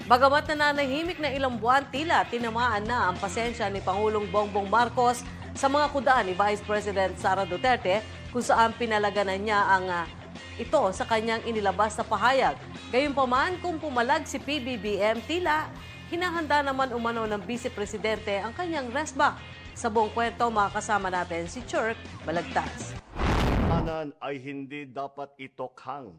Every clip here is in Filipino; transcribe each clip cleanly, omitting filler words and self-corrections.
Bagamat nananahimik na ilang buwan, tila tinamaan na ang pasensya ni Pangulong Bongbong Marcos sa mga kudaan ni Vice President Sara Duterte kung saan pinalaganan niya ang ito sa kanyang inilabas na pahayag. Gayunpaman, kung pumalag si PBBM, tila hinahanda naman umano ng Vice Presidente ang kanyang restback. Sa buong kwento, makakasama natin si Chirk Balagtas. Kanan ay hindi dapat itokhang.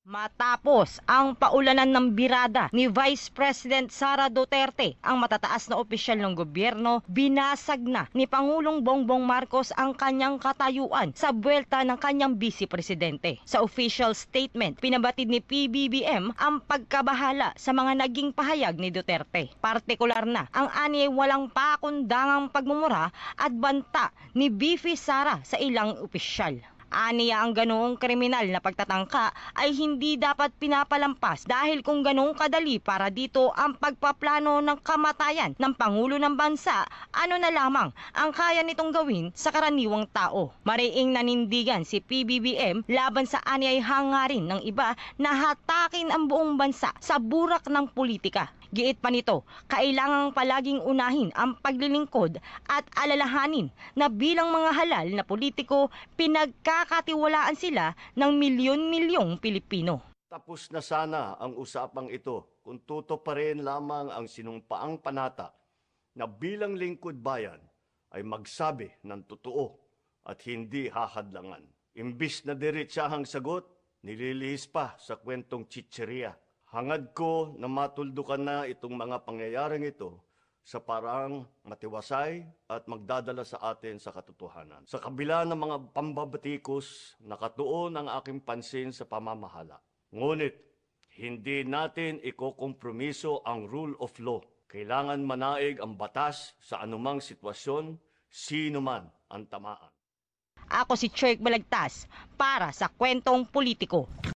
Matapos ang paulanan ng birada ni Vice President Sara Duterte, ang matataas na opisyal ng gobyerno, binasag na ni Pangulong Bongbong Marcos ang kanyang katayuan sa buwelta ng kanyang Vice Presidente. Sa official statement, pinabatid ni PBBM ang pagkabahala sa mga naging pahayag ni Duterte. Partikular na ang ani walang pakundangang pagmumura at banta ni Vice Sara sa ilang opisyal. Aniya ang ganoong kriminal na pagtatangka ay hindi dapat pinapalampas dahil kung ganoong kadali para dito ang pagpaplano ng kamatayan ng Pangulo ng Bansa, ano na lamang ang kaya nitong gawin sa karaniwang tao. Mariing nanindigan si PBBM laban sa aniyay hangarin ng iba na hatakin ang buong bansa sa burak ng politika. Giit pa nito, kailangang palaging unahin ang paglilingkod at alalahanin na bilang mga halal na politiko, pinagkakatiwalaan sila ng milyon-milyong Pilipino. Tapos na sana ang usapang ito kung tuto pa rin lamang ang sinumpaang panata na bilang lingkod bayan ay magsabi ng totoo at hindi hahadlangan. Imbis na diretsahang sagot, nililihis pa sa kwentong chicheria. Hangad ko na matuldukan na itong mga pangyayaring ito sa parang matiwasay at magdadala sa atin sa katotohanan. Sa kabila ng mga pambabatikos, nakatuon ang aking pansin sa pamamahala. Ngunit, hindi natin ikokompromiso ang rule of law. Kailangan manaig ang batas sa anumang sitwasyon, sino man ang tamaan. Ako si Chirk Balagtas para sa Kwentong Politiko.